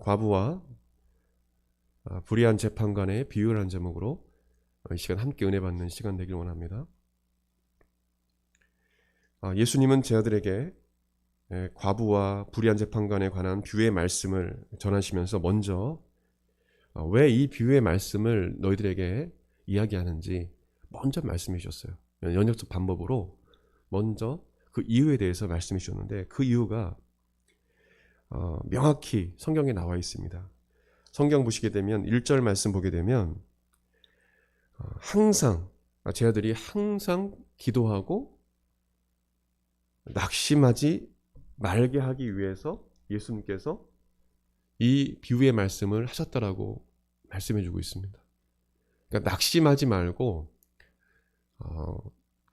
과부와 불의한 재판관의 비유라는 제목으로 이 시간 함께 은혜 받는 시간 되길 원합니다. 예수님은 제 아들에게 과부와 불의한 재판관에 관한 비유의 말씀을 전하시면서 먼저 왜 이 비유의 말씀을 너희들에게 이야기하는지 먼저 말씀해 주셨어요. 연역적 반복으로 먼저 그 이유에 대해서 말씀해 주셨는데, 그 이유가 명확히 성경에 나와 있습니다. 성경 보시게 되면 1절 말씀 보게 되면 항상 제 아들이 항상 기도하고 낙심하지 말게 하기 위해서 예수님께서 이 비유의 말씀을 하셨다라고 말씀해 주고 있습니다. 그러니까 낙심하지 말고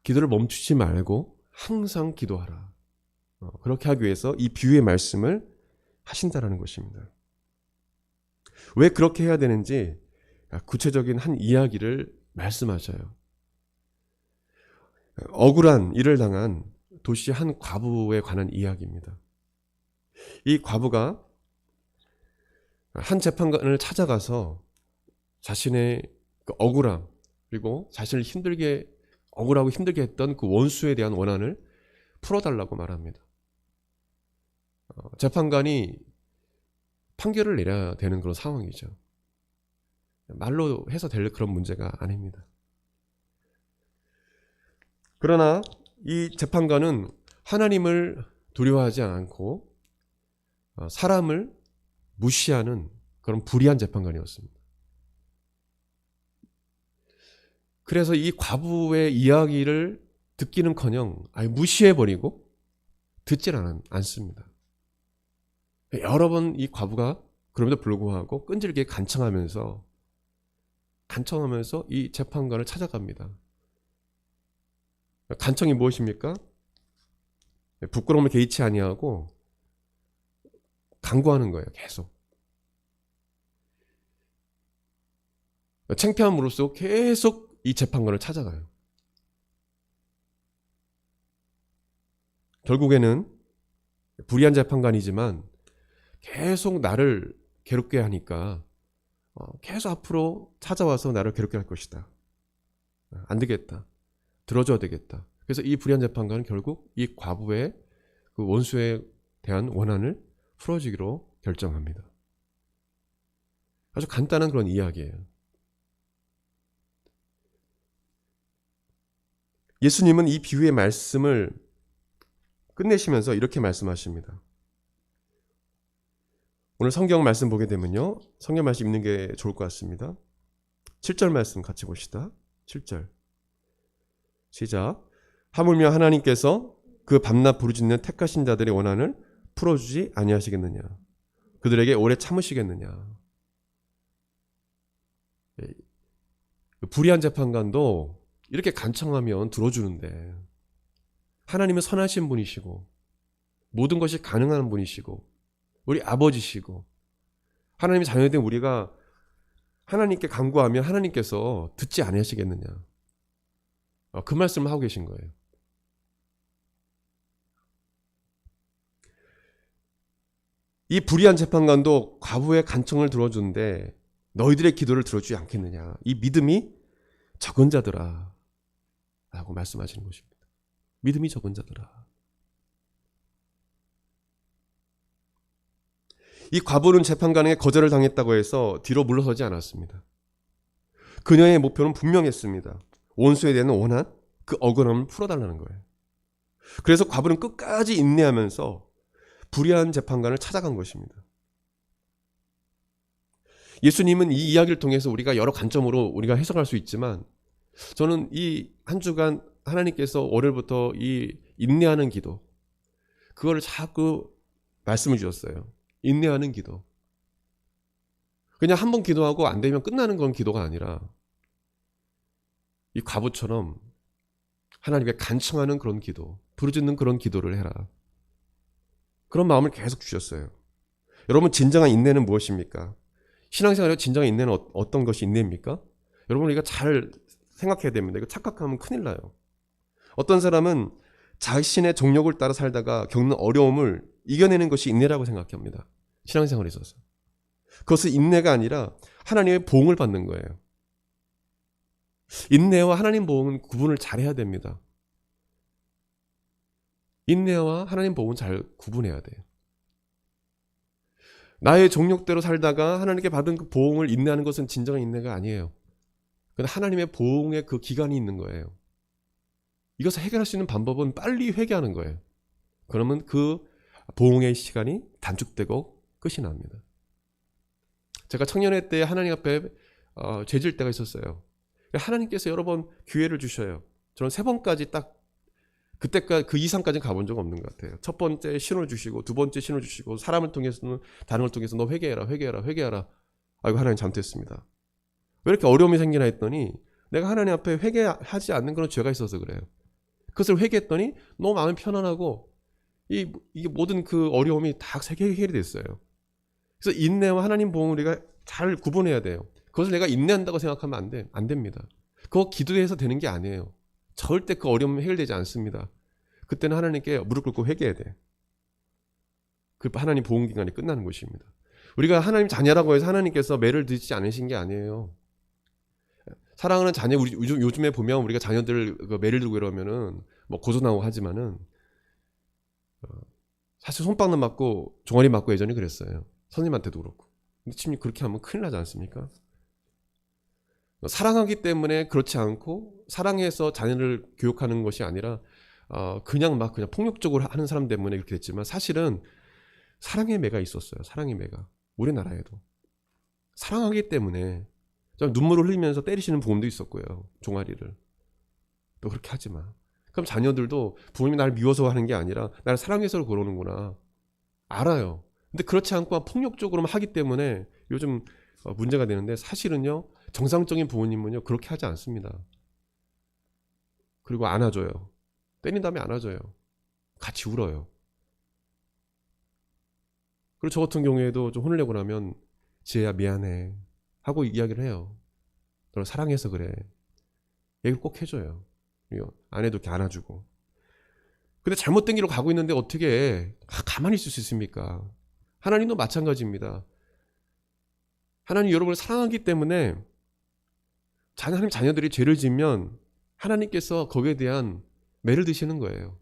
기도를 멈추지 말고 항상 기도하라. 그렇게 하기 위해서 이 비유의 말씀을 하신다라는 것입니다. 왜 그렇게 해야 되는지 구체적인 한 이야기를 말씀하셔요. 억울한 일을 당한 도시 한 과부에 관한 이야기입니다. 이 과부가 한 재판관을 찾아가서 자신의 그 억울함, 그리고 자신을 억울하고 힘들게 했던 그 원수에 대한 원한을 풀어달라고 말합니다. 재판관이 판결을 내려야 되는 그런 상황이죠. 말로 해서 될 그런 문제가 아닙니다. 그러나 이 재판관은 하나님을 두려워하지 않고 사람을 무시하는 그런 불의한 재판관이었습니다. 그래서 이 과부의 이야기를 듣기는커녕 아예 무시해버리고 듣질 않습니다. 여러 번 이 과부가 그럼에도 불구하고 끈질기게 간청하면서 이 재판관을 찾아갑니다. 간청이 무엇입니까? 부끄러움을 개의치 아니하고 간구하는 거예요. 계속. 창피함으로써 계속 이 재판관을 찾아가요. 결국에는 불의한 재판관이지만 계속 나를 괴롭게 하니까 계속 앞으로 찾아와서 나를 괴롭게 할 것이다. 안 되겠다. 들어줘야 되겠다. 그래서 이 불의한 재판관은 결국 이 과부의 그 원수에 대한 원한을 풀어주기로 결정합니다. 아주 간단한 그런 이야기예요. 예수님은 이 비유의 말씀을 끝내시면서 이렇게 말씀하십니다. 오늘 성경 말씀 보게 되면요, 성경 말씀 읽는 게 좋을 것 같습니다. 7절 말씀 같이 봅시다. 7절 시작. 하물며 하나님께서 그 밤낮 부르짖는 택하신 자들의 원한을 풀어주지 아니하시겠느냐? 그들에게 오래 참으시겠느냐? 불의한 재판관도 이렇게 간청하면 들어주는데, 하나님은 선하신 분이시고 모든 것이 가능한 분이시고 우리 아버지시고 하나님의 자녀된 우리가 하나님께 간구하면 하나님께서 듣지 아니하시겠느냐? 그 말씀을 하고 계신 거예요. 이 불의한 재판관도 과부의 간청을 들어주는데 너희들의 기도를 들어주지 않겠느냐? 이 믿음이 적은 자들아 라고 말씀하시는 것입니다. 믿음이 적은 자들아. 이 과부는 재판관에게 거절을 당했다고 해서 뒤로 물러서지 않았습니다. 그녀의 목표는 분명했습니다. 원수에 대한 원한, 그 억울함을 풀어달라는 거예요. 그래서 과부는 끝까지 인내하면서 불의한 재판관을 찾아간 것입니다. 예수님은 이 이야기를 통해서 우리가 여러 관점으로 우리가 해석할 수 있지만, 저는 이 한 주간 하나님께서 월요일부터 이 인내하는 기도, 그거를 자꾸 말씀을 주셨어요. 인내하는 기도. 그냥 한 번 기도하고 안 되면 끝나는 건 기도가 아니라 이 과부처럼 하나님께 간청하는 그런 기도, 부르짖는 그런 기도를 해라. 그런 마음을 계속 주셨어요. 여러분, 진정한 인내는 무엇입니까? 신앙생활에 진정한 인내는 어떤 것이 인내입니까? 여러분, 이거 잘 생각해야 됩니다. 이거 착각하면 큰일 나요. 어떤 사람은 자신의 정욕을 따라 살다가 겪는 어려움을 이겨내는 것이 인내라고 생각합니다. 신앙생활에 있어서. 그것은 인내가 아니라 하나님의 보응을 받는 거예요. 인내와 하나님 보응은 구분을 잘해야 됩니다. 인내와 하나님 보응은 잘 구분해야 돼요. 나의 종력대로 살다가 하나님께 받은 그 보응을 인내하는 것은 진정한 인내가 아니에요. 그런데 하나님의 보응의 그 기간이 있는 거예요. 이것을 해결할 수 있는 방법은 빨리 회개하는 거예요. 그러면 그 보응의 시간이 단축되고 끝이 납니다. 제가 청년회 때 하나님 앞에 죄질 때가 있었어요. 하나님께서 여러 번 기회를 주셔요. 저는 3번까지 딱 그때까지 그 이상까지는 가본 적 없는 것 같아요. 첫 번째 신호를 주시고 두 번째 신호를 주시고 사람을 통해서는 다른 걸 통해서 너 회개해라. 아이고 하나님 잘못했습니다. 왜 이렇게 어려움이 생기나 했더니 내가 하나님 앞에 회개하지 않는 그런 죄가 있어서 그래요. 그것을 회개했더니 너무 마음이 편안하고 이게 모든 그 어려움이 다 해결이 됐어요. 그래서 인내와 하나님 보응을 우리가 잘 구분해야 돼요. 그것을 내가 인내한다고 생각하면 안 됩니다. 그거 기도해서 되는 게 아니에요. 절대 그 어려움이 해결되지 않습니다. 그때는 하나님께 무릎 꿇고 회개해야 돼. 그 하나님 보응 기간이 끝나는 것입니다. 우리가 하나님 자녀라고 해서 하나님께서 매를 드시지 않으신 게 아니에요. 사랑하는 자녀, 요즘에 보면 우리가 자녀들 매를 들고 이러면은 뭐 고소나고 하지만은 사실 손바닥 맞고 종아리 맞고 예전에 그랬어요. 선생님한테도 그렇고. 근데 지금 그렇게 하면 큰일 나지 않습니까? 사랑하기 때문에 그렇지 않고 사랑해서 자녀를 교육하는 것이 아니라 그냥 폭력적으로 하는 사람 때문에 그렇게 됐지만 사실은 사랑의 매가 있었어요. 사랑의 매가. 우리나라에도. 사랑하기 때문에 눈물을 흘리면서 때리시는 부모님도 있었고요. 종아리를. 또 그렇게 하지 마. 그럼 자녀들도 부모님이 나를 미워서 하는 게 아니라 나를 사랑해서 그러는구나. 알아요. 근데 그렇지 않고 폭력적으로만 하기 때문에 요즘 문제가 되는데 사실은요. 정상적인 부모님은요. 그렇게 하지 않습니다. 그리고 안아줘요. 때린 다음에 안아줘요. 같이 울어요. 그리고 저 같은 경우에도 좀 혼을 내고 나면 지혜야 미안해 하고 이야기를 해요. 너를 사랑해서 그래. 얘기를 꼭 해줘요. 아내도 이렇게 안아주고. 근데 잘못된 길로 가고 있는데 어떻게 가만히 있을 수 있습니까? 하나님도 마찬가지입니다. 하나님 여러분을 사랑하기 때문에 하나님 자녀들이 죄를 지으면 하나님께서 거기에 대한 매를 드시는 거예요.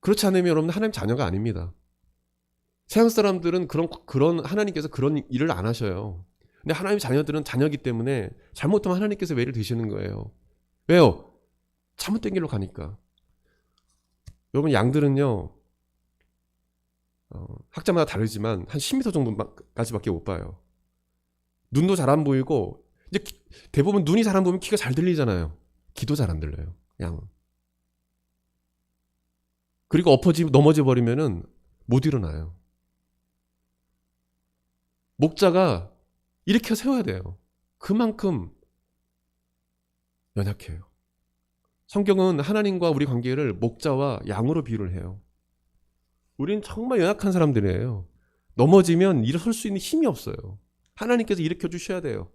그렇지 않으면 여러분 하나님 자녀가 아닙니다. 세상 사람들은 그런 하나님께서 그런 일을 안 하셔요. 근데 하나님 자녀들은 자녀이기 때문에 잘못하면 하나님께서 매를 드시는 거예요. 왜요? 잘못된 길로 가니까. 여러분 양들은요. 학자마다 다르지만 한 10m 정도까지밖에 못 봐요. 눈도 잘 안 보이고 이제 대부분 눈이 잘 안 보면 귀가 잘 들리잖아요. 귀도 잘 안 들려요. 양은. 그리고 넘어져 버리면은 못 일어나요. 목자가 일으켜 세워야 돼요. 그만큼 연약해요. 성경은 하나님과 우리 관계를 목자와 양으로 비유를 해요. 우린 정말 연약한 사람들이에요. 넘어지면 일어설 수 있는 힘이 없어요. 하나님께서 일으켜 주셔야 돼요.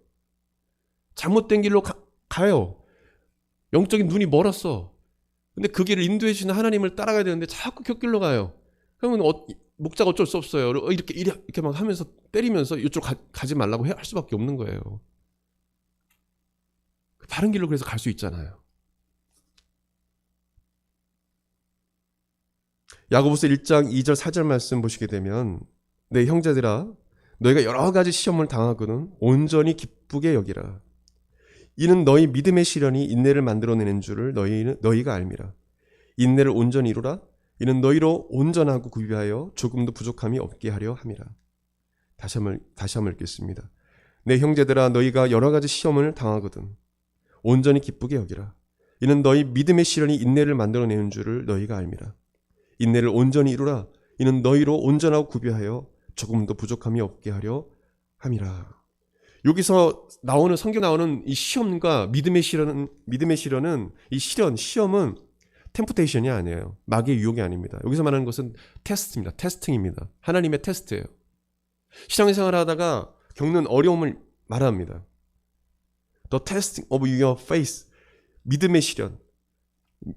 잘못된 길로 가요. 영적인 눈이 멀었어. 근데 그 길을 인도해 주시는 하나님을 따라가야 되는데 자꾸 곁길로 가요. 그러면 목자가 어쩔 수 없어요. 이렇게 막 하면서 때리면서 이쪽 가지 말라고 할 수밖에 없는 거예요. 바른 길로 그래서 갈 수 있잖아요. 야고보서 1장 2절 4절 말씀 보시게 되면 내 형제들아 너희가 여러 가지 시험을 당하거든 온전히 기쁘게 여기라. 이는 너희 믿음의 시련이 인내를 만들어내는 줄을 너희가 알미라. 인내를 온전히 이루라. 이는 너희로 온전하고 구비하여 조금도 부족함이 없게 하려 함이라. 다시 한번 읽겠습니다. 내 형제들아 너희가 여러 가지 시험을 당하거든 온전히 기쁘게 여기라. 이는 너희 믿음의 시련이 인내를 만들어내는 줄을 너희가 알미라. 인내를 온전히 이루라. 이는 너희로 온전하고 구비하여 조금도 부족함이 없게 하려 함이라. 여기서 성경 나오는 이 시험과 믿음의 시련은 이 시험은 템프테이션이 아니에요. 마귀의 유혹이 아닙니다. 여기서 말하는 것은 테스트입니다. 테스팅입니다. 하나님의 테스트예요. 신앙생활을 하다가 겪는 어려움을 말합니다. The testing of your faith. 믿음의 시련.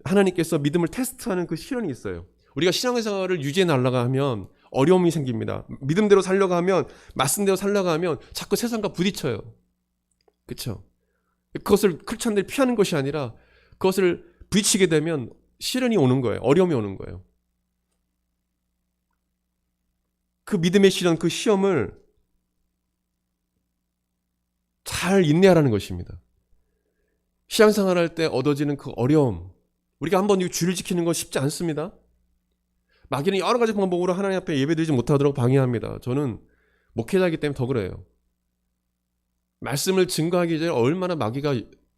하나님께서 믿음을 테스트하는 그 시련이 있어요. 우리가 신앙생활을 유지해 나가려고 하면 어려움이 생깁니다. 믿음대로 살려고 하면, 말씀대로 살려고 하면 자꾸 세상과 부딪혀요. 그렇죠? 그것을 크리스찬들이 피하는 것이 아니라 그것을 부딪히게 되면 시련이 오는 거예요. 어려움이 오는 거예요. 그 믿음의 시련, 그 시험을 잘 인내하라는 것입니다. 신앙생활할 때 얻어지는 그 어려움, 우리가 한번 이 주를 지키는 건 쉽지 않습니다. 마귀는 여러 가지 방법으로 하나님 앞에 예배드리지 못하도록 방해합니다. 저는 목회자이기 때문에 더 그래요. 말씀을 증거하기 전에 얼마나 마귀가,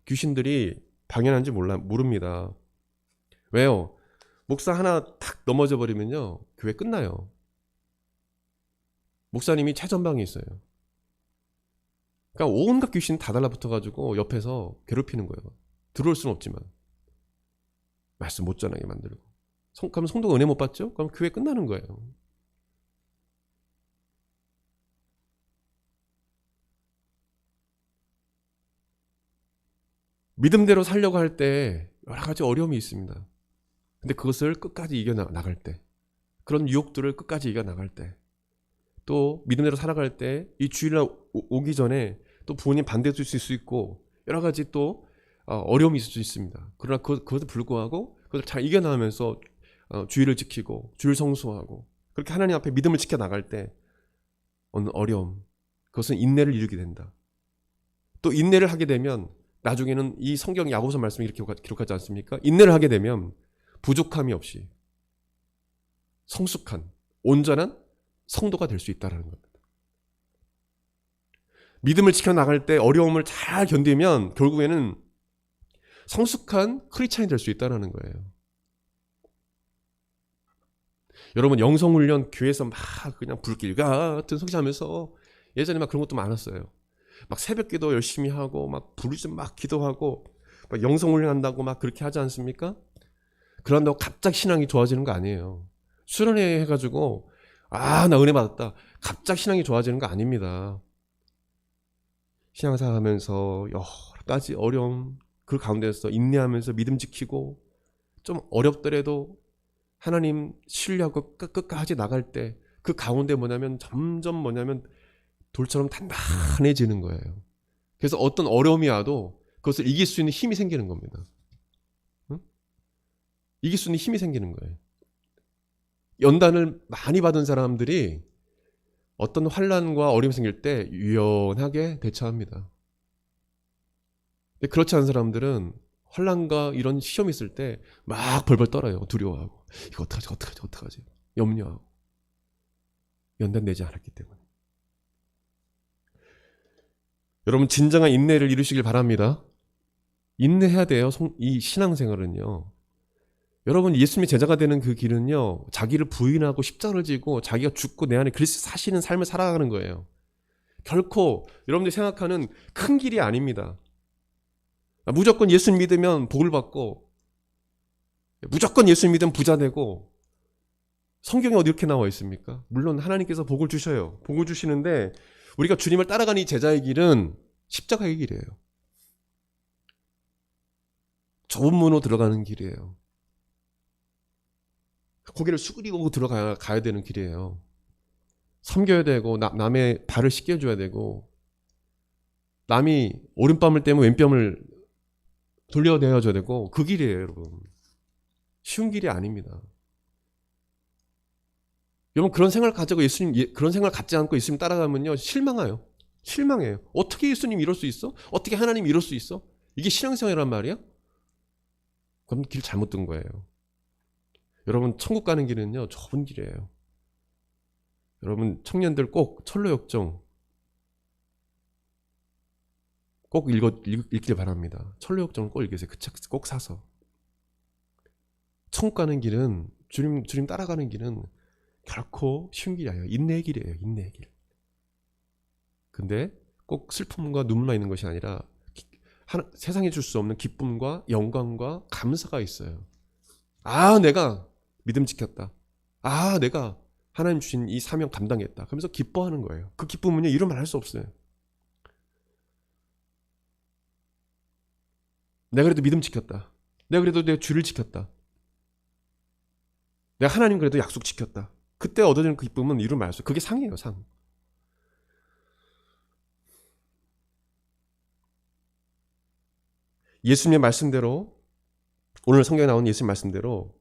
귀신들이 방해하는지 모릅니다. 왜요? 목사 하나 탁 넘어져 버리면요, 교회 끝나요. 목사님이 최전방에 있어요. 그러니까 온갖 귀신 다 달라붙어가지고 옆에서 괴롭히는 거예요. 들어올 수는 없지만 말씀 못 전하게 만들고. 그럼 성도가 은혜 못 받죠? 그럼 교회 끝나는 거예요. 믿음대로 살려고 할 때 여러 가지 어려움이 있습니다. 근데 그것을 끝까지 이겨나갈 때, 그런 유혹들을 끝까지 이겨나갈 때, 또 믿음대로 살아갈 때 이 주일날 오기 전에 또 부모님 반대도 있을 수 있고 여러 가지 또 어려움이 있을 수 있습니다. 그러나 그것도 불구하고 그것을 잘 이겨나가면서 주일을 지키고 주일 성수하고 그렇게 하나님 앞에 믿음을 지켜나갈 때 어느 어려움, 그것은 인내를 이루게 된다. 또 인내를 하게 되면 나중에는 이 성경 야고보서 말씀이 이렇게 기록하지 않습니까? 인내를 하게 되면 부족함이 없이 성숙한 온전한 성도가 될 수 있다는 겁니다. 믿음을 지켜나갈 때 어려움을 잘 견디면 결국에는 성숙한 크리스찬이 될 수 있다는 거예요. 여러분, 영성훈련 교회에서 막 그냥 불길 같은 성취하면서 예전에 막 그런 것도 많았어요. 막 새벽기도 열심히 하고 막 부르짖어 막 기도하고 막 영성훈련한다고 막 그렇게 하지 않습니까? 그런다고 갑자기 신앙이 좋아지는 거 아니에요. 수련회 해가지고 나 은혜 받았다, 갑자기 신앙이 좋아지는 거 아닙니다. 신앙생활 하면서 여러 가지 어려움, 그 가운데서 인내하면서 믿음 지키고 좀 어렵더라도 하나님 신뢰하고 끝까지 나갈 때 그 가운데 점점 돌처럼 단단해지는 거예요. 그래서 어떤 어려움이 와도 그것을 이길 수 있는 힘이 생기는 겁니다. 응? 이길 수 있는 힘이 생기는 거예요. 연단을 많이 받은 사람들이 어떤 환난과 어려움이 생길 때 유연하게 대처합니다. 근데 그렇지 않은 사람들은 환난과 이런 시험이 있을 때 막 벌벌 떨어요. 두려워하고 이거 어떡하지 염려하고, 연단되지 않았기 때문에. 여러분, 진정한 인내를 이루시길 바랍니다. 인내해야 돼요. 이 신앙생활은요. 여러분, 예수님의 제자가 되는 그 길은요, 자기를 부인하고 십자가를 지고 자기가 죽고 내 안에 그리스도 사시는 삶을 살아가는 거예요. 결코 여러분들이 생각하는 큰 길이 아닙니다. 무조건 예수 믿으면 복을 받고, 무조건 예수 믿으면 부자 되고, 성경에 어디 이렇게 나와 있습니까? 물론 하나님께서 복을 주셔요. 복을 주시는데 우리가 주님을 따라가는 이 제자의 길은 십자가의 길이에요. 좁은 문으로 들어가는 길이에요. 고개를 숙이고 들어가야 되는 길이에요. 섬겨야 되고, 남의 발을 씻겨줘야 되고, 남이 오른뺨을 떼면 왼뺨을 돌려내어줘야 되고, 그 길이에요, 여러분. 쉬운 길이 아닙니다. 여러분, 그런 생각을 가지고 그런 생각을 갖지 않고 예수님 따라가면요, 실망해요. 어떻게 예수님 이럴 수 있어? 어떻게 하나님 이럴 수 있어? 이게 신앙생활이란 말이야? 그럼 길 잘못 든 거예요. 여러분, 천국 가는 길은요, 좁은 길이에요. 여러분, 청년들 꼭 철로역정 꼭 읽길 바랍니다. 철로역정을 꼭 읽으세요. 그 책 꼭 사서. 천국 가는 길은, 주님 따라가는 길은 결코 쉬운 길이 아니에요. 인내의 길이에요. 인내의 길. 근데 꼭 슬픔과 눈물만 있는 것이 아니라 세상에 줄 수 없는 기쁨과 영광과 감사가 있어요. 내가 믿음 지켰다. 내가 하나님 주신 이 사명 감당했다. 그러면서 기뻐하는 거예요. 그 기쁨은요, 이루 말할 수 없어요. 내가 그래도 믿음 지켰다. 내가 그래도 내 주를 지켰다. 내가 하나님 그래도 약속 지켰다. 그때 얻어지는 그 기쁨은 이루 말할 수. 그게 상이에요, 상. 예수님의 말씀대로, 오늘 성경에 나온 예수님 말씀대로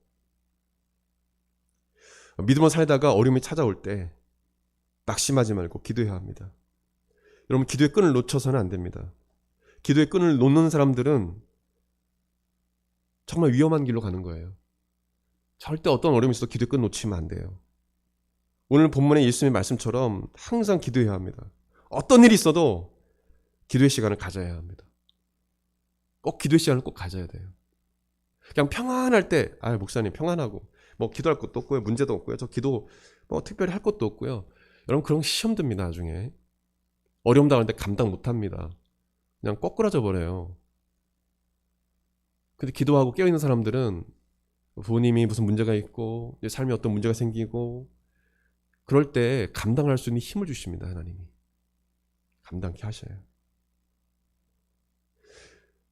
믿음으로 살다가 어려움이 찾아올 때 낙심하지 말고 기도해야 합니다. 여러분, 기도의 끈을 놓쳐서는 안 됩니다. 기도의 끈을 놓는 사람들은 정말 위험한 길로 가는 거예요. 절대 어떤 어려움이 있어도 기도의 끈 놓치면 안 돼요. 오늘 본문의 예수님의 말씀처럼 항상 기도해야 합니다. 어떤 일이 있어도 기도의 시간을 가져야 합니다. 꼭 기도의 시간을 꼭 가져야 돼요. 그냥 평안할 때, 목사님 평안하고 뭐 기도할 것도 없고요, 문제도 없고요, 저 기도 뭐 특별히 할 것도 없고요. 여러분, 그런 시험 듭니다. 나중에 어려움 당할 때 감당 못합니다. 그냥 꼬꾸라져 버려요. 근데 기도하고 깨어있는 사람들은 부모님이 무슨 문제가 있고 삶에 어떤 문제가 생기고 그럴 때 감당할 수 있는 힘을 주십니다. 하나님이 감당케 하셔요.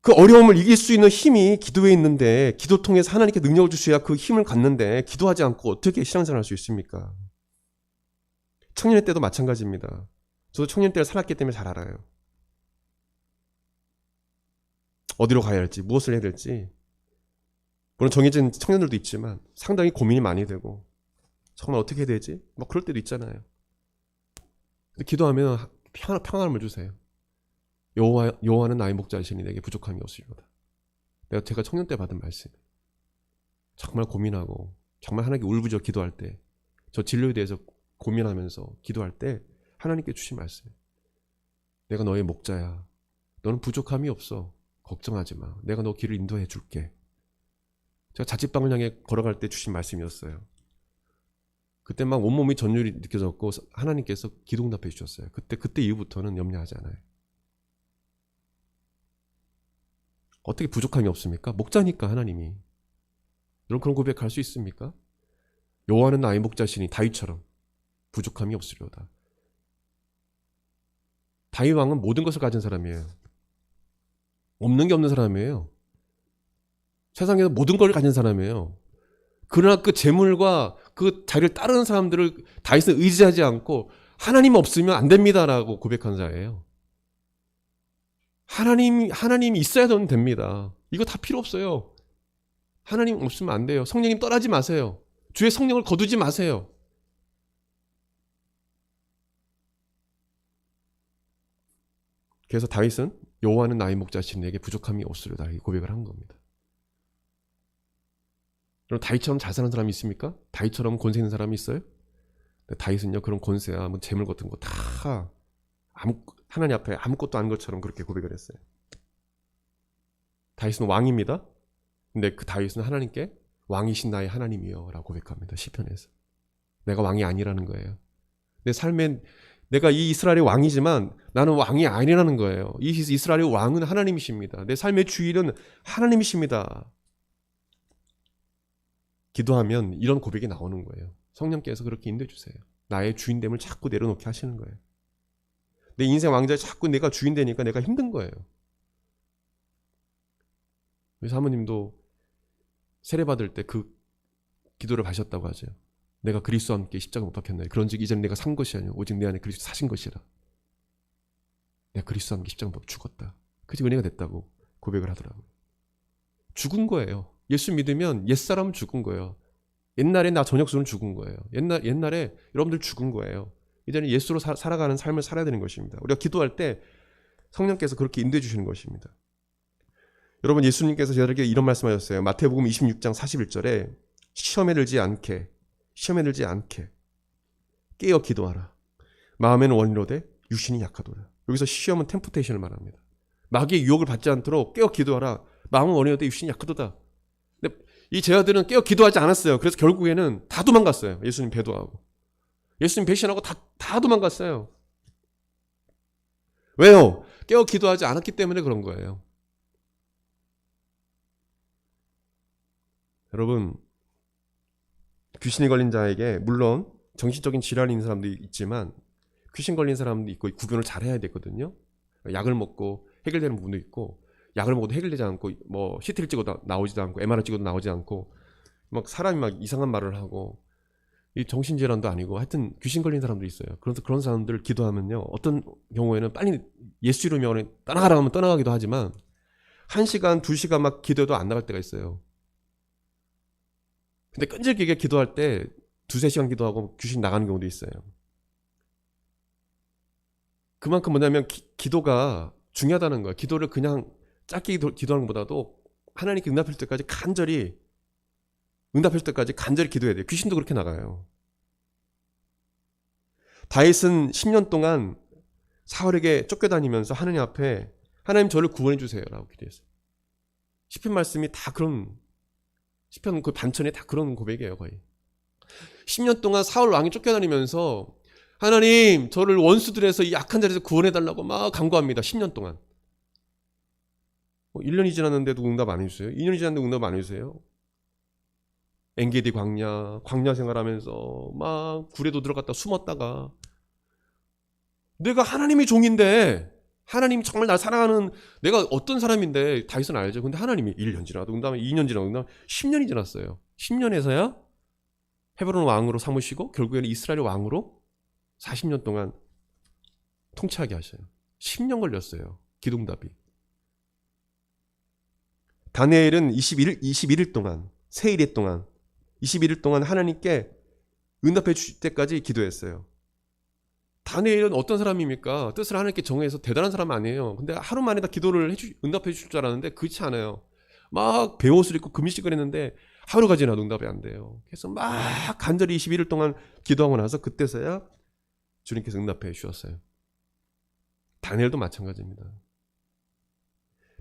그 어려움을 이길 수 있는 힘이 기도에 있는데, 기도 통해서 하나님께 능력을 주셔야 그 힘을 갖는데, 기도하지 않고 어떻게 신앙생활 할 수 있습니까? 청년의 때도 마찬가지입니다. 저도 청년 때를 살았기 때문에 잘 알아요. 어디로 가야 할지, 무엇을 해야 될지, 물론 정해진 청년들도 있지만 상당히 고민이 많이 되고 정말 어떻게 해야 되지? 뭐 그럴 때도 있잖아요. 근데 기도하면 평안함을 주세요. 여호와는 나의 목자이시니 내게 부족함이 없으리로다. 제가 청년 때 받은 말씀. 정말 고민하고 정말 하나님께 울부짖어 기도할 때, 저 진로에 대해서 고민하면서 기도할 때 하나님께 주신 말씀. 내가 너의 목자야. 너는 부족함이 없어. 걱정하지 마. 내가 너 길을 인도해 줄게. 제가 자취방을 향해 걸어갈 때 주신 말씀이었어요. 그때 막 온몸이 전율이 느껴졌고 하나님께서 기도응답해 주셨어요. 그때 이후부터는 염려하지 않아요. 어떻게 부족함이 없습니까? 목자니까 하나님이. 여러분, 그런 고백할 수 있습니까? 여호와는 나의 목자시니 다윗처럼 부족함이 없으리로다. 다윗 왕은 모든 것을 가진 사람이에요. 없는 게 없는 사람이에요. 세상에서 모든 걸 가진 사람이에요. 그러나 그 재물과 그 자리를 따르는 사람들을 다윗은 의지하지 않고 하나님 없으면 안 됩니다라고 고백한 자예요. 하나님이 있어야 됩니다. 이거 다 필요 없어요. 하나님 없으면 안 돼요. 성령님 떠나지 마세요. 주의 성령을 거두지 마세요. 그래서 다윗은 여호와는 나의 목자시니 내게 부족함이 없으리로다 이렇게 고백을 한 겁니다. 그럼 다윗처럼 잘 사는 사람이 있습니까? 다윗처럼 권세 있는 사람이 있어요? 다윗은요, 그런 권세야 뭐 재물 같은 거 다 하나님 앞에 아무것도 아닌 것처럼 그렇게 고백을 했어요. 다윗은 왕입니다. 근데 그 다윗은 하나님께 왕이신 나의 하나님이여 라고 고백합니다. 시편에서. 내가 왕이 아니라는 거예요. 내 삶엔 내가 이 이스라엘의 왕이지만 나는 왕이 아니라는 거예요. 이 이스라엘의 왕은 하나님이십니다. 내 삶의 주인은 하나님이십니다. 기도하면 이런 고백이 나오는 거예요. 성령께서 그렇게 인도해 주세요. 나의 주인됨을 자꾸 내려놓게 하시는 거예요. 내 인생 왕자에 자꾸 내가 주인 되니까 내가 힘든 거예요. 우리 사모님도 세례받을 때 그 기도를 하셨다고 하죠. 내가 그리스도와 함께 십자가 못 박혔나요? 그런즉 이제는 내가 산 것이 아니오 오직 내 안에 그리스도 사신 것이라. 내가 그리스도와 함께 십자가 못 죽었다. 그지 은혜가 됐다고 고백을 하더라고요. 죽은 거예요. 예수 믿으면 옛사람은 죽은 거예요. 옛날에 나 전역수는 죽은 거예요. 옛날에 여러분들 죽은 거예요. 이제는 예수로 살아가는 삶을 살아야 되는 것입니다. 우리가 기도할 때 성령께서 그렇게 인도해 주시는 것입니다. 여러분, 예수님께서 저에게 이런 말씀하셨어요. 마태복음 26장 41절에 시험에 들지 않게 깨어 기도하라. 마음에는 원이로되 육신이 약하도다. 여기서 시험은 템프테이션을 말합니다. 마귀의 유혹을 받지 않도록 깨어 기도하라. 마음은 원이로되 육신이 약하도다. 근데 이 제자들은 깨어 기도하지 않았어요. 그래서 결국에는 다 도망갔어요. 예수님 배도하고. 예수님 배신하고 다 도망갔어요. 왜요? 깨어 기도하지 않았기 때문에 그런 거예요. 여러분, 귀신이 걸린 자에게 물론 정신적인 질환이 있는 사람도 있지만 귀신 걸린 사람도 있고 구분을 잘 해야 되거든요. 약을 먹고 해결되는 부분도 있고, 약을 먹어도 해결되지 않고 뭐 CT를 찍어도 나오지도 않고 MRI 찍어도 나오지 않고 막 사람이 막 이상한 말을 하고 이 정신질환도 아니고 하여튼 귀신 걸린 사람도 있어요. 그래서 그런 사람들 기도하면요, 어떤 경우에는 빨리 예수 이름으로 떠나가라 하면 떠나가기도 하지만 1시간, 2시간 막 기도해도 안 나갈 때가 있어요. 근데 끈질기게 기도할 때 2-3시간 기도하고 귀신 나가는 경우도 있어요. 그만큼 뭐냐면 기도가 중요하다는 거예요. 기도를 그냥 짧게 기도하는 것보다도 하나님께 응답할 때까지 간절히 기도해야 돼요. 귀신도 그렇게 나가요. 다윗은 10년 동안 사울에게 쫓겨다니면서 하나님 앞에 하나님 저를 구원해 주세요 라고 기도했어요. 시편 말씀이 다 그런, 시편 그 반천이 다 그런 고백이에요. 거의 10년 동안 사울 왕이 쫓겨다니면서 하나님 저를 원수들에서 이 약한 자리에서 구원해 달라고 막 간구합니다. 10년 동안. 1년이 지났는데도 응답 안 해주세요. 2년이 지났는데 응답 안 해주세요. 엔게디 광야 생활하면서 막 굴에도 들어갔다 숨었다가, 내가 하나님의 종인데, 하나님 정말 날 사랑하는 내가 어떤 사람인데, 다윗은 알죠. 근데 하나님이 1년 지나도 응답하면 2년 지나도 응답하면 10년이 지났어요. 10년에서야 헤브론 왕으로 삼으시고 결국에는 이스라엘 왕으로 40년 동안 통치하게 하셔요. 10년 걸렸어요. 기도응답이. 다니엘은 21일 동안, 세일일 동안 21일 동안 하나님께 응답해 주실 때까지 기도했어요. 다니엘은 어떤 사람입니까? 뜻을 하나님께 정해서 대단한 사람 아니에요. 근데 하루 만에 다 기도를 응답해 주실 줄 알았는데 그렇지 않아요. 막 베옷을 입고 금식을 했는데 하루가 지나도 응답이 안 돼요. 그래서 막 간절히 21일 동안 기도하고 나서 그때서야 주님께서 응답해 주셨어요. 다니엘도 마찬가지입니다.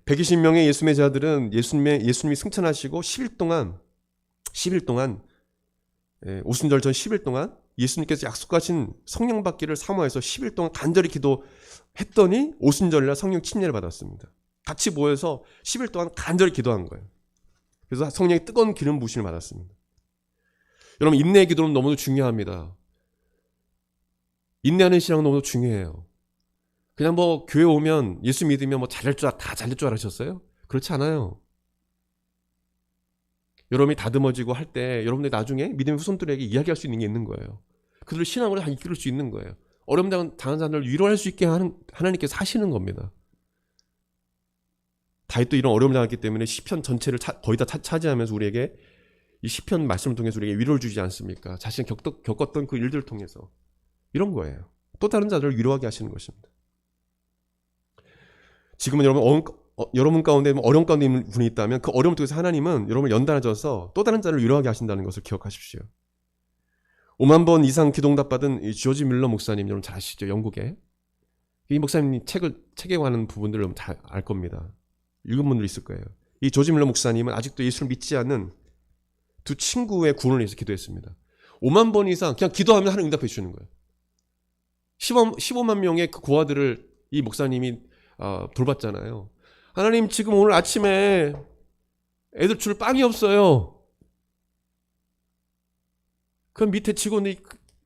120명의 예수님의 자들은 예수님이 승천하시고 10일 동안 오순절 전 10일 동안 예수님께서 약속하신 성령 받기를 사모해서 10일 동안 간절히 기도했더니 오순절날 성령 침례를 받았습니다. 같이 모여서 10일 동안 간절히 기도한 거예요. 그래서 성령의 뜨거운 기름 부으심을 받았습니다. 여러분, 인내의 기도는 너무도 중요합니다. 인내하는 신앙은 너무 중요해요. 그냥 뭐 교회 오면 예수 믿으면 뭐 다 잘될 줄 알으셨어요? 그렇지 않아요. 여러분이 다듬어지고 할 때 여러분들이 나중에 믿음의 후손들에게 이야기할 수 있는 게 있는 거예요. 그들을 신앙으로 이끌 수 있는 거예요. 어려움 당한 사람들을 위로할 수 있게 하나님께서 하시는 겁니다. 다윗도 이런 어려움을 당했기 때문에 시편 전체를 거의 다 차지하면서 우리에게 이 시편 말씀을 통해서 우리에게 위로를 주지 않습니까? 자신이 겪었던 그 일들을 통해서 이런 거예요. 또 다른 자들을 위로하게 하시는 것입니다. 지금은 여러분 가운데 어려움 가운데 있는 분이 있다면 그 어려움을 통해서 하나님은 여러분을 연단하셔서 또 다른 자를 위로하게 하신다는 것을 기억하십시오. 5만 번 이상 기도응답 받은 이 조지 뮬러 목사님, 여러분 잘 아시죠? 영국에. 이 목사님 책에 관한 부분들을 잘 알 겁니다. 읽은 분들 있을 거예요. 이 조지 뮬러 목사님은 아직도 예수를 믿지 않는 두 친구의 구원을 위해서 기도했습니다. 5만 번 이상 그냥 기도하면 하나님 응답해 주시는 거예요. 15만 명의 그 고아들을 이 목사님이 돌봤잖아요. 하나님, 지금 오늘 아침에 애들 줄 빵이 없어요. 그 밑에 직원이,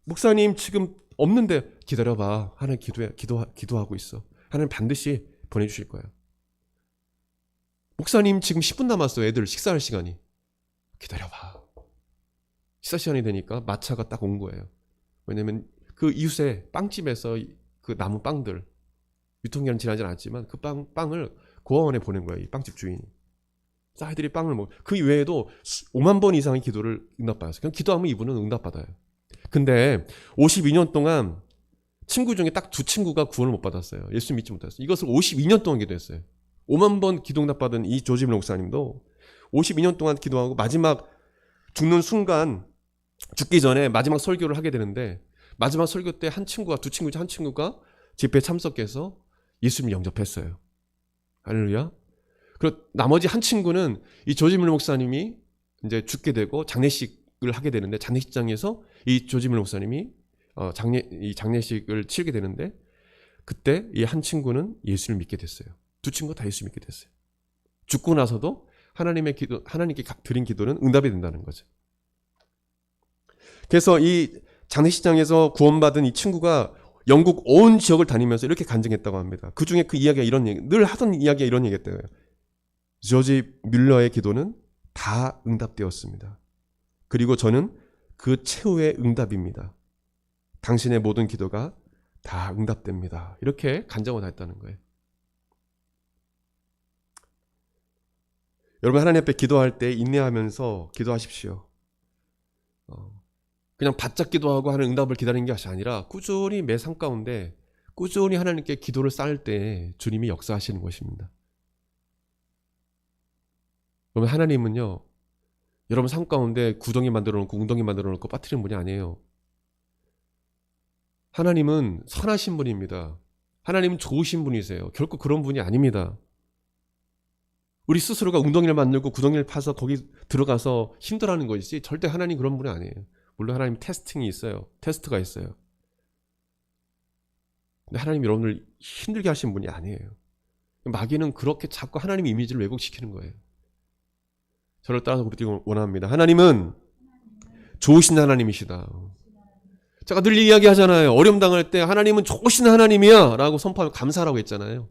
목사님 지금 없는데 기다려봐. 하나님 기도하고 있어. 하나님 반드시 보내주실 거예요. 목사님 지금 10분 남았어요. 애들 식사할 시간이. 기다려봐. 식사 시간이 되니까 마차가 딱 온 거예요. 왜냐면 그 이웃의 빵집에서 그 남은 빵들, 유통기한 지나지 않았지만 그 빵을 고아원에 보낸 거예요. 이 빵집 주인이. 아이들이 빵을 그 외에도 5만 번 이상의 기도를 응답받았어요. 그냥 기도하면 이분은 응답받아요. 근데 52년 동안 친구 중에 딱 2친구가 구원을 못 받았어요. 예수 믿지 못했어요. 이것을 52년 동안 기도했어요. 5만 번 기도 응답받은 이 조지 뮬러 목사님도 52년 동안 기도하고 마지막 죽는 순간, 죽기 전에 마지막 설교를 하게 되는데, 마지막 설교 때 한 친구가 집회에 참석해서 예수님을 영접했어요. 할렐루야. 그리고 나머지 한 친구는 이 조지 뮬러 목사님이 이제 죽게 되고 장례식을 하게 되는데, 장례식장에서 이 조지 뮬러 목사님이 장례식을 치르게 되는데, 그때 이 한 친구는 예수를 믿게 됐어요. 2친구가 다 예수 믿게 됐어요. 죽고 나서도 하나님께 드린 기도는 응답이 된다는 거죠. 그래서 이 장례식장에서 구원받은 이 친구가 영국 온 지역을 다니면서 이렇게 간증했다고 합니다. 그 중에 그 이야기가 늘 하던 이야기가 이런 얘기였대요. 조지 뮬러의 기도는 다 응답되었습니다. 그리고 저는 그 최후의 응답입니다. 당신의 모든 기도가 다 응답됩니다. 이렇게 간증을 했다는 거예요. 여러분, 하나님 앞에 기도할 때 인내하면서 기도하십시오. 그냥 바짝 기도하고 하는 응답을 기다리는 것이 아니라 꾸준히 매 삶 가운데 꾸준히 하나님께 기도를 쌓을 때 주님이 역사하시는 것입니다. 그러면 하나님은요, 여러분 삶 가운데 구덩이 만들어 놓고 웅덩이 만들어 놓고 빠뜨리는 분이 아니에요. 하나님은 선하신 분입니다. 하나님은 좋으신 분이세요. 결코 그런 분이 아닙니다. 우리 스스로가 웅덩이를 만들고 구덩이를 파서 거기 들어가서 힘들어하는 것이지 절대 하나님 그런 분이 아니에요. 물론 하나님 테스팅이 있어요. 테스트가 있어요. 근데 하나님 여러분을 힘들게 하신 분이 아니에요. 마귀는 그렇게 자꾸 하나님 이미지를 왜곡시키는 거예요. 저를 따라서 그러기를 원합니다. 하나님은 좋으신 하나님이시다. 제가 늘 이야기하잖아요. 어려움 당할 때 하나님은 좋으신 하나님이야 라고 선포하면 감사라고 했잖아요.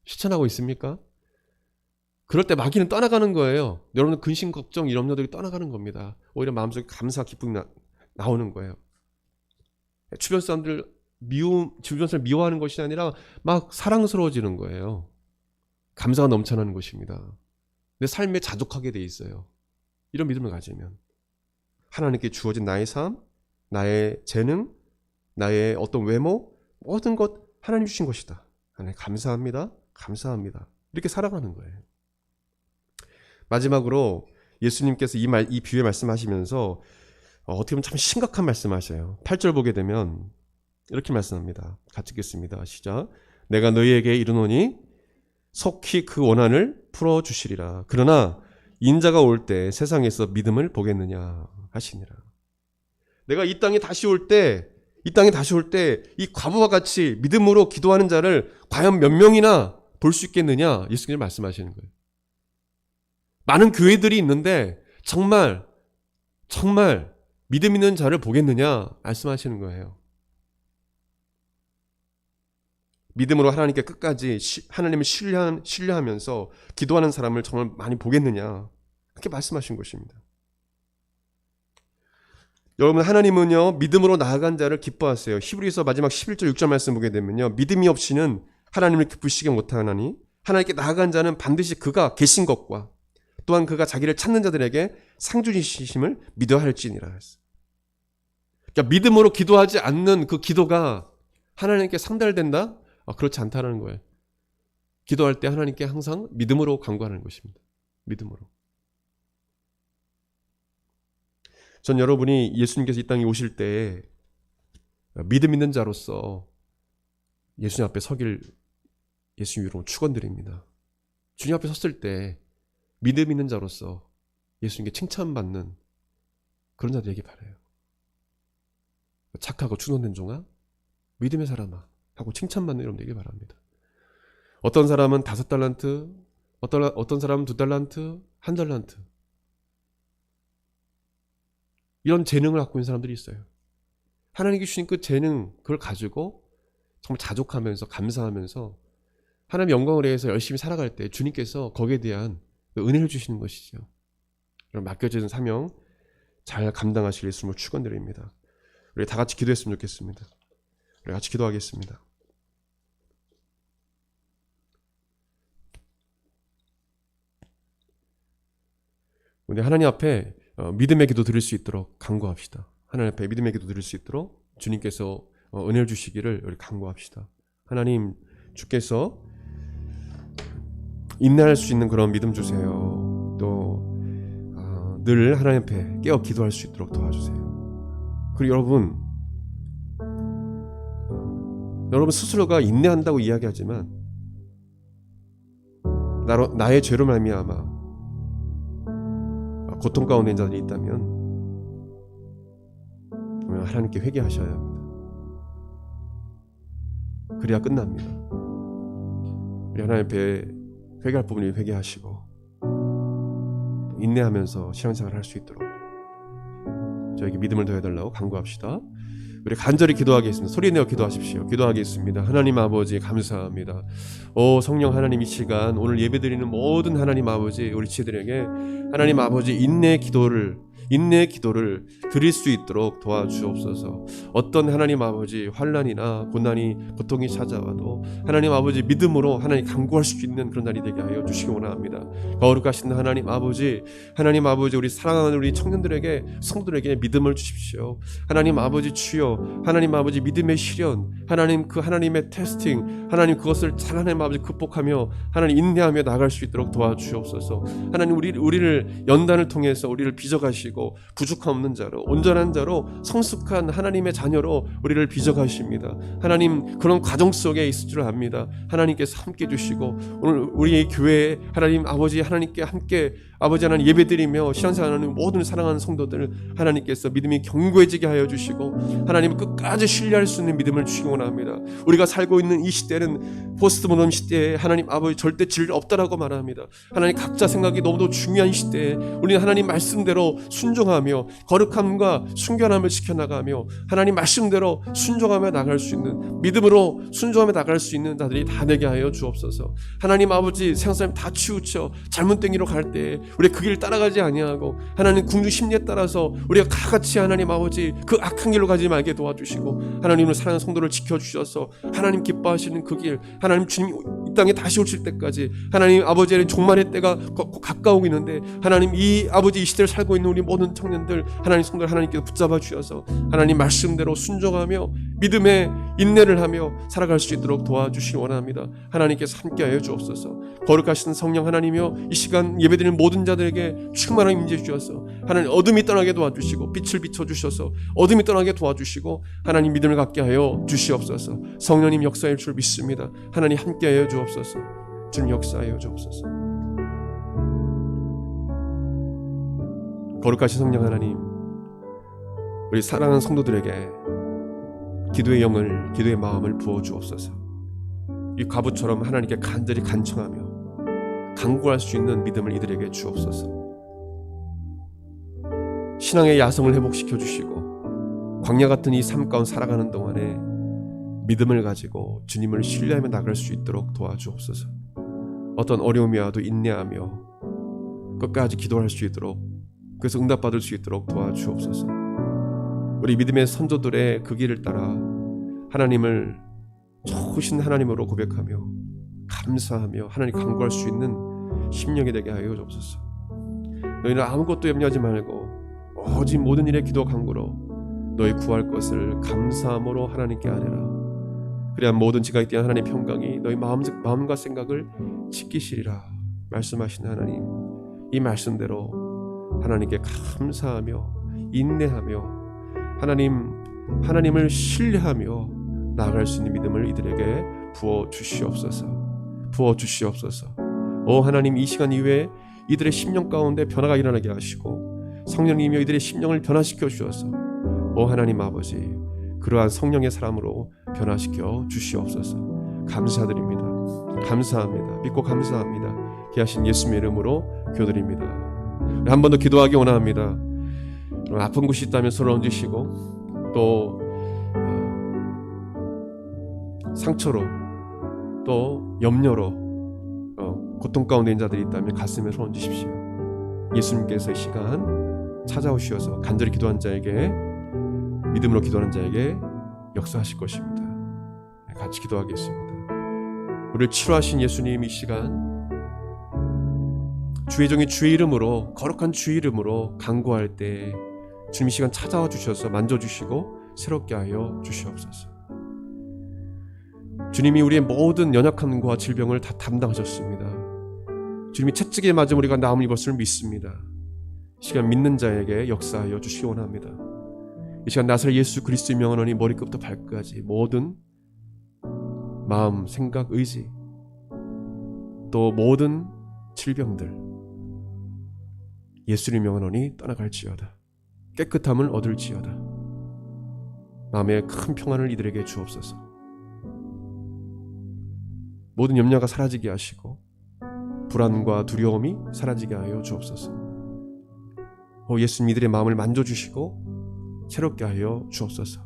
실천하고 있습니까? 그럴 때 마귀는 떠나가는 거예요. 여러분은 근심, 걱정, 이런 염려들이 떠나가는 겁니다. 오히려 마음속에 감사, 기쁨이 나오는 거예요. 주변 사람들 미워하는 것이 아니라 막 사랑스러워지는 거예요. 감사가 넘쳐나는 것입니다. 내 삶에 자족하게 돼 있어요. 이런 믿음을 가지면 하나님께 주어진 나의 삶, 나의 재능, 나의 어떤 외모, 모든 것 하나님 주신 것이다. 하나님 감사합니다. 감사합니다. 이렇게 살아가는 거예요. 마지막으로 예수님께서 이 비유의 말씀하시면서 어떻게 보면 참 심각한 말씀하셔요. 8절 보게 되면 이렇게 말씀합니다. 같이 읽겠습니다. 시작. 내가 너희에게 이르노니 속히 그 원한을 풀어주시리라. 그러나 인자가 올 때 세상에서 믿음을 보겠느냐 하시니라. 내가 이 땅에 다시 올 때 이 과부와 같이 믿음으로 기도하는 자를 과연 몇 명이나 볼 수 있겠느냐 예수님이 말씀하시는 거예요. 많은 교회들이 있는데 정말 믿음 있는 자를 보겠느냐 말씀하시는 거예요. 믿음으로 하나님께 끝까지 하나님을 신뢰하면서 기도하는 사람을 정말 많이 보겠느냐 그렇게 말씀하신 것입니다. 여러분, 하나님은요 믿음으로 나아간 자를 기뻐하세요. 히브리서 마지막 11절 6절 말씀 보게 되면요, 믿음이 없이는 하나님을 기쁘시게 못하나니 하나님께 나아간 자는 반드시 그가 계신 것과 또한 그가 자기를 찾는 자들에게 상 주시심을 믿어야 할지니라. 그러니까 믿음으로 기도하지 않는 그 기도가 하나님께 상달된다? 그렇지 않다는 거예요. 기도할 때 하나님께 항상 믿음으로 간구하는 것입니다. 믿음으로. 전 여러분이 예수님께서 이 땅에 오실 때 믿음 있는 자로서 예수님 앞에 서길 예수님 이름으로 축원드립니다. 주님 앞에 섰을 때 믿음 있는 자로서 예수님께 칭찬받는 그런 자들 되길 바라요. 착하고 충성된 종아, 믿음의 사람아 하고 칭찬받는 여러분 되길 바랍니다. 어떤 사람은 5달란트, 어떤 사람은 2달란트, 1달란트 이런 재능을 갖고 있는 사람들이 있어요. 하나님께 주신 그 재능, 그걸 가지고 정말 자족하면서 감사하면서 하나님의 영광을 위해서 열심히 살아갈 때 주님께서 거기에 대한 은혜를 주시는 것이죠. 그럼 맡겨진 사명 잘 감당하실 예수님을 축원드립니다. 우리 다 같이 기도했으면 좋겠습니다. 우리 같이 기도하겠습니다. 우리 하나님 앞에 믿음의 기도 드릴 수 있도록 간구합시다. 하나님 앞에 믿음의 기도 드릴 수 있도록 주님께서 은혜를 주시기를 우리 간구합시다. 하나님, 주께서 인내할 수 있는 그런 믿음 주세요. 또 늘 하나님 앞에 깨어 기도할 수 있도록 도와주세요. 그리고 여러분 스스로가 인내한다고 이야기하지만 나의 죄로 말미암아 고통 가운데 있는 자들이 있다면 하나님께 회개하셔야 합니다. 그래야 끝납니다. 우리 하나님 앞에 회개할 부분이 회개하시고 인내하면서 신앙생활을 할 수 있도록 저에게 믿음을 더해달라고 간구합시다. 우리 간절히 기도하겠습니다. 소리내어 기도하십시오. 기도하겠습니다. 하나님 아버지 감사합니다. 성령 하나님, 이 시간 오늘 예배드리는 모든 하나님 아버지 우리 지들에게 하나님 아버지 인내의 기도를 인내의 기도를 드릴 수 있도록 도와주옵소서. 어떤 하나님 아버지 환난이나 고난이 고통이 찾아와도 하나님 아버지 믿음으로 하나님 간구할 수 있는 그런 날이 되게 하여 주시기 원합니다. 거룩하신 하나님 아버지 우리 사랑하는 우리 청년들에게 성도들에게 믿음을 주십시오. 하나님 아버지 주여, 하나님 아버지 믿음의 시련, 하나님 그 하나님의 테스팅, 하나님 그것을 잘 하나님 아버지 극복하며 하나님 인내하며 나갈 수 있도록 도와주옵소서. 하나님 우리를 연단을 통해서 우리를 빚어가시고 부족함 없는 자로 온전한 자로 성숙한 하나님의 자녀로 우리를 빚어가십니다. 하나님 그런 과정 속에 있을 줄 압니다. 하나님께서 함께 주시고 오늘 우리의 교회에 하나님 아버지 하나님께 함께 아버지 하나님 예배드리며 신앙생활하는 모든 사랑하는 성도들 하나님께서 믿음이 견고해지게 하여 주시고 하나님을 끝까지 신뢰할 수 있는 믿음을 주시기 원합니다. 우리가 살고 있는 이 시대는 포스트 모던 시대에 하나님 아버지 절대 질 없다라고 말합니다. 하나님 각자 생각이 너무도 중요한 시대에 우리는 하나님 말씀대로 순종하며 거룩함과 순결함을 지켜나가며 하나님 말씀대로 순종하며 나갈 수 있는 믿음으로 순종하며 나갈 수 있는 자들이 다 되게 하여 주옵소서. 하나님 아버지 세상사람 다 치우쳐 잘못된 길로 갈 때 우리가 그 길을 따라가지 아니하고 하나님 궁중 심리에 따라서 우리가 다 같이 하나님 아버지 그 악한 길로 가지 말게 도와주시고 하나님을 사랑하는 성도를 지켜주셔서 하나님 기뻐하시는 그 길 하나님 주님 이 땅에 다시 오실 때까지 하나님 아버지의 종말의 때가 가까우고 있는데 하나님 이 아버지 이 시대를 살고 있는 우리 모든 청년들 하나님 성도를 하나님께서 붙잡아 주셔서 하나님 말씀대로 순종하며 믿음의 인내를 하며 살아갈 수 있도록 도와주시기 원합니다. 하나님께서 함께하여 주옵소서. 거룩하신 성령 하나님이여 이 시간 예배드리는 모든 자들에게 충만한 임재 주셔서 하나님 어둠이 떠나게 도와주시고 빛을 비춰주셔서 어둠이 떠나게 도와주시고 하나님 믿음을 갖게 하여 주시옵소서. 성령님 역사할 줄 믿습니다. 하나님 함께하여 주옵소서. 주님 역사하여 주옵소서. 거룩하신 성령 하나님 우리 사랑하는 성도들에게 기도의 영을 기도의 마음을 부어주옵소서. 이 과부처럼 하나님께 간절히 간청하며 간구할 수 있는 믿음을 이들에게 주옵소서. 신앙의 야성을 회복시켜 주시고 광야 같은 이 삶 가운데 살아가는 동안에 믿음을 가지고 주님을 신뢰하며 나갈 수 있도록 도와주옵소서. 어떤 어려움이 와도 인내하며 끝까지 기도할 수 있도록 그래서 응답받을 수 있도록 도와주옵소서. 우리 믿음의 선조들의 그 길을 따라 하나님을 좋으신 하나님으로 고백하며 감사하며 하나님 간구할 수 있는 심령이 되게 하여 주옵소서. 너희는 아무것도 염려하지 말고 오직 모든 일에 기도 간구로 너희 구할 것을 감사함으로 하나님께 아뢰라. 그래야 모든 지각에 대한 하나님의 평강이 너희 마음과 생각을 지키시리라 말씀하신 하나님, 이 말씀대로 하나님께 감사하며 인내하며 하나님을 신뢰하며 나아갈 수 있는 믿음을 이들에게 부어주시옵소서. 오 하나님, 이 시간 이후에 이들의 심령 가운데 변화가 일어나게 하시고 성령님이여 이들의 심령을 변화시켜 주셔서 오 하나님 아버지 그러한 성령의 사람으로 변화시켜 주시옵소서. 감사드립니다. 감사합니다. 믿고 감사합니다. 귀하신 예수님의 이름으로 기도드립니다. 한 번 더 기도하기 원합니다. 아픈 곳이 있다면 손을 얹으시고 또 상처로 또 염려로 고통 가운데 있는 자들이 있다면 가슴에 손 얹으십시오. 예수님께서 이 시간 찾아오셔서 간절히 기도한 자에게 믿음으로 기도하는 자에게 역사하실 것입니다. 같이 기도하겠습니다. 우리를 치료하신 예수님, 이 시간 주의 종이 주의 이름으로 거룩한 주의 이름으로 간구할 때 주님 이 시간 찾아와 주셔서 만져주시고 새롭게 하여 주시옵소서. 주님이 우리의 모든 연약함과 질병을 다 담당하셨습니다. 주님이 채찍에 맞음 우리가 나음을 입었을 믿습니다. 이 시간 믿는 자에게 역사하여 주시기 원합니다. 이 시간 나사렛 예수 그리스도의 명하노니 머리끝부터 발끝까지 모든 마음, 생각, 의지 또 모든 질병들 예수의 명하노니 떠나갈지어다. 깨끗함을 얻을지어다. 마음의 큰 평안을 이들에게 주옵소서. 모든 염려가 사라지게 하시고 불안과 두려움이 사라지게 하여 주옵소서. 예수님 이들의 마음을 만져주시고 새롭게 하여 주옵소서.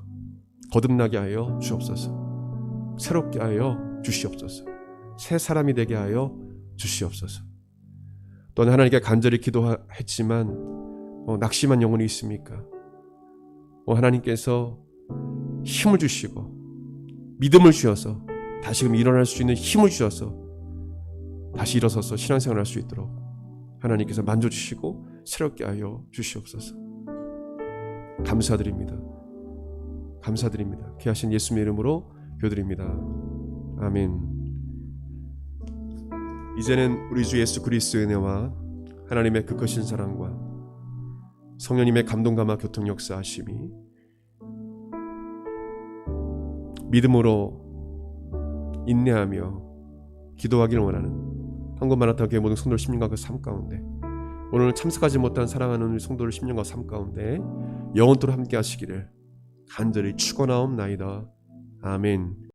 거듭나게 하여 주옵소서. 새롭게 하여 주시옵소서. 새 사람이 되게 하여 주시옵소서. 또한 하나님께 간절히 기도했지만 낙심한 영혼이 있습니까? 하나님께서 힘을 주시고 믿음을 주셔서 다시금 일어날 수 있는 힘을 주셔서 다시 일어서서 신앙생활을 할 수 있도록 하나님께서 만져주시고 새롭게 하여 주시옵소서. 감사드립니다. 감사드립니다. 귀하신 예수님의 이름으로 기도드립니다. 아멘. 이제는 우리 주 예수 그리스도의 은혜와 하나님의 그 크신 사랑과 성령님의 감동 감화 교통 역사하심이 믿음으로 인내하며 기도하기를 원하는 황금마라톤 교회 모든 성도들 10년간 그 삶 가운데 오늘 참석하지 못한 사랑하는 우리 성도들 10년간 삶 가운데 영원토록 함께 하시기를 간절히 축원하옵나이다. 아멘.